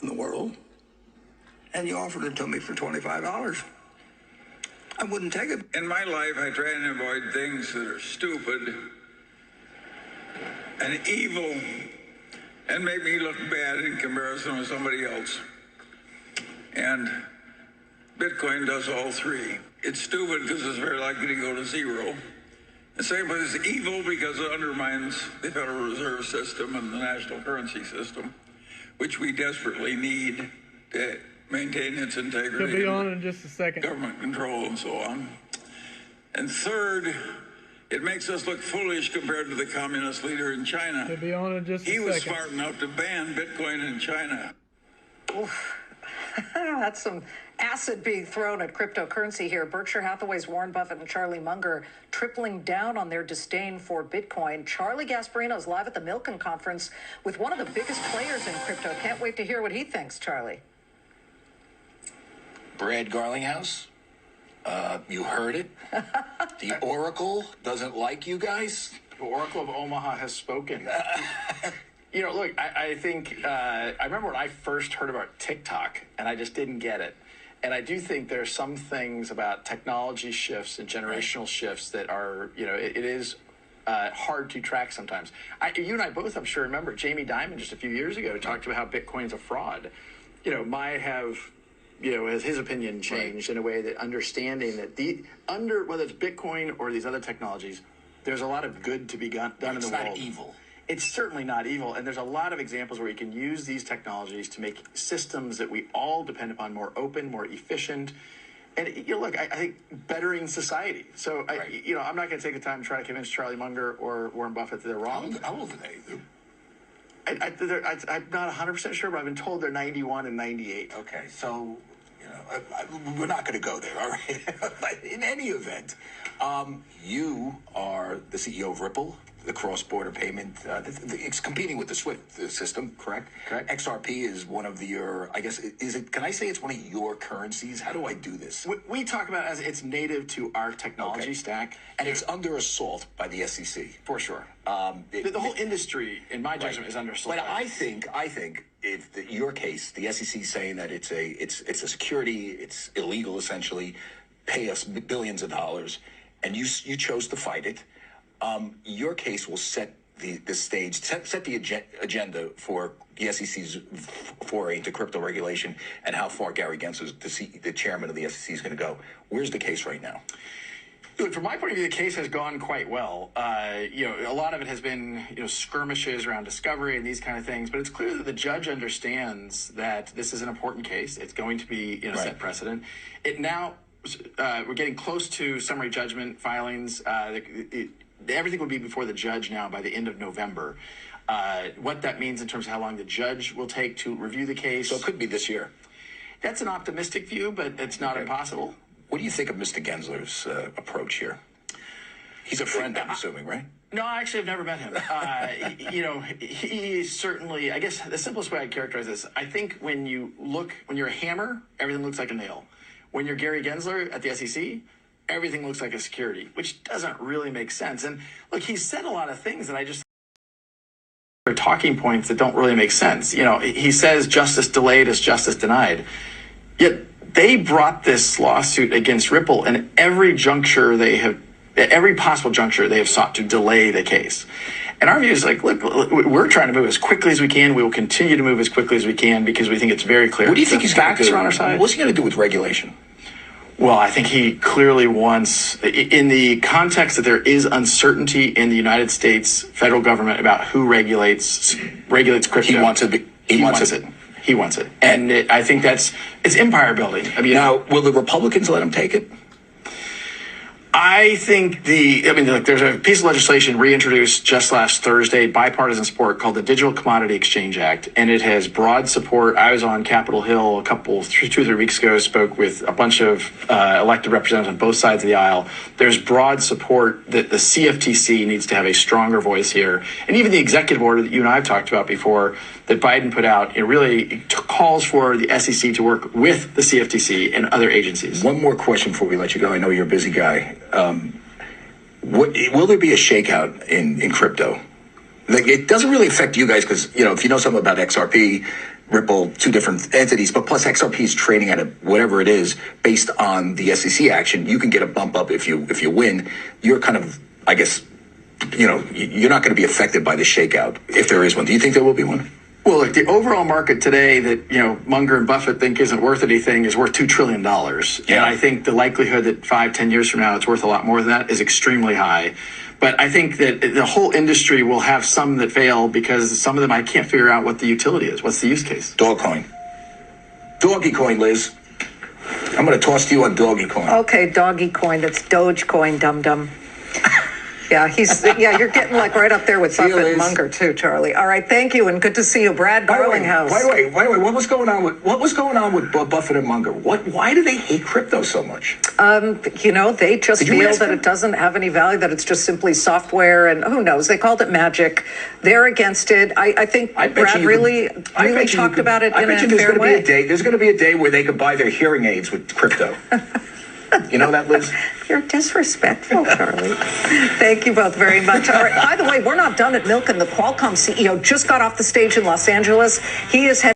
in the world, and you offered it to me for $25. I wouldn't take it. In my life, I try and avoid things that are stupid and evil and make me look bad in comparison with somebody else. And Bitcoin does all three. It's stupid because it's very likely to go to zero. The same way it's evil because it undermines the Federal Reserve System and the national currency system, which we desperately need to maintain its integrity. He'll be on in just a second. Government control and so on. And third, it makes us look foolish compared to the communist leader in China. He'll be on in just a second. He was smart enough to ban Bitcoin in China. Oof. That's some acid being thrown at cryptocurrency here. Berkshire Hathaway's Warren Buffett and Charlie Munger tripling down on their disdain for Bitcoin. Charlie Gasparino is live at the Milken conference with one of the biggest players in crypto. Can't wait to hear what he thinks, Charlie. Brad Garlinghouse, you heard it. The Oracle doesn't like you guys. The Oracle of Omaha has spoken. You know, look, I think, I remember when I first heard about TikTok, and I just didn't get it. And I do think there are some things about technology shifts and generational shifts that are, you know, it is hard to track sometimes. You and I both, I'm sure, remember Jamie Dimon just a few years ago talked about how Bitcoin's a fraud. You know, might have, you know, his opinion changed in a way that understanding that whether it's Bitcoin or these other technologies, there's a lot of good to be done in the world. It's not evil. It's certainly not evil, and there's a lot of examples where you can use these technologies to make systems that we all depend upon more open, more efficient, and you know, look, I think bettering society. So, you know, I'm not going to take the time to try to convince Charlie Munger or Warren Buffett that they're wrong. How old are they? I'm not 100% sure, but I've been told they're 91 and 98. Okay, so you know, we're not going to go there, all right? But in any event, you are the CEO of Ripple, the cross-border payment. It's competing with the SWIFT system, correct? Correct. XRP is one of your, I guess, is it? Can I say it's one of your currencies? How do I do this? We talk about it as it's native to our technology stack, and it's under assault by the SEC for sure. The whole industry, in my judgment, is under assault. But I think if your case, the SEC is saying that it's a security, it's illegal essentially, pay us billions of dollars, and you chose to fight it. Your case will set the stage, set the agenda for the SEC's foray into crypto regulation and how far Gary Gensler, the chairman of the SEC, is going to go. Where's the case right now? Look, from my point of view, the case has gone quite well. You know, a lot of it has been, you know, skirmishes around discovery and these kind of things. But it's clear that the judge understands that this is an important case. It's going to be, you know, set precedent. It now, we're getting close to summary judgment filings. Everything will be before the judge now by the end of November. What that means in terms of how long the judge will take to review the case. So it could be this year. That's an optimistic view, but it's not impossible. What do you think of Mr. Gensler's approach here? He's a friend, I'm assuming, right? No, I actually have never met him. You know, he certainly, I guess the simplest way I'd characterize this, I think when you're a hammer, everything looks like a nail. When you're Gary Gensler at the SEC, everything looks like a security, which doesn't really make sense. And look, he said a lot of things that I just are talking points that don't really make sense. You know, he says justice delayed is justice denied. Yet they brought this lawsuit against Ripple, and every possible juncture they have sought to delay the case. And our view is like, look, we're trying to move as quickly as we can. We will continue to move as quickly as we can because we think it's very clear. What do you think he's going to do? On our side? What's he going to do with regulation? Well, I think he clearly wants, in the context that there is uncertainty in the United States federal government about who regulates crypto. He wants it. He wants it. He wants it. And I think it's empire building. I mean, now, will the Republicans let him take it? I think there's a piece of legislation reintroduced just last Thursday, bipartisan support, called the Digital Commodity Exchange Act, and it has broad support. I was on Capitol Hill 2 or 3 weeks ago, spoke with a bunch of elected representatives on both sides of the aisle. There's broad support that the CFTC needs to have a stronger voice here, and even the executive order that you and I have talked about before that Biden put out, it really calls for the SEC to work with the CFTC and other agencies. One more question before we let you go. I know you're a busy guy. Will there be a shakeout in crypto? Like, it doesn't really affect you guys because, you know, if you know something about XRP, Ripple, two different entities, but plus XRP is trading at whatever it is based on the SEC action. You can get a bump up if you win. You're kind of, I guess, you're not going to be affected by the shakeout if there is one. Do you think there will be one? Well, look, the overall market today that, Munger and Buffett think isn't worth anything is worth $2 trillion. Yeah. And I think the likelihood that 5-10 years from now it's worth a lot more than that is extremely high. But I think that the whole industry will have some that fail because some of them I can't figure out what the utility is. What's the use case? Dogcoin. Doggy coin, Liz. I'm going to toss to you on doggy coin. Okay, doggy coin. That's Dogecoin, dum-dum. Yeah, you're getting like right up there with Buffett and Munger too, Charlie. All right, thank you, and good to see you, Brad Garlinghouse. By the way, what was going on with Buffett and Munger? Why do they hate crypto so much? They just feel that it doesn't have any value, that it's just simply software, and who knows? They called it magic. They're against it. I think Brad really talked about it in a fair way. There's going to be a day where they could buy their hearing aids with crypto. You know that, Liz? You're disrespectful, Charlie. Thank you both very much. All right. By the way, we're not done at Milken. The Qualcomm CEO just got off the stage in Los Angeles. He is heading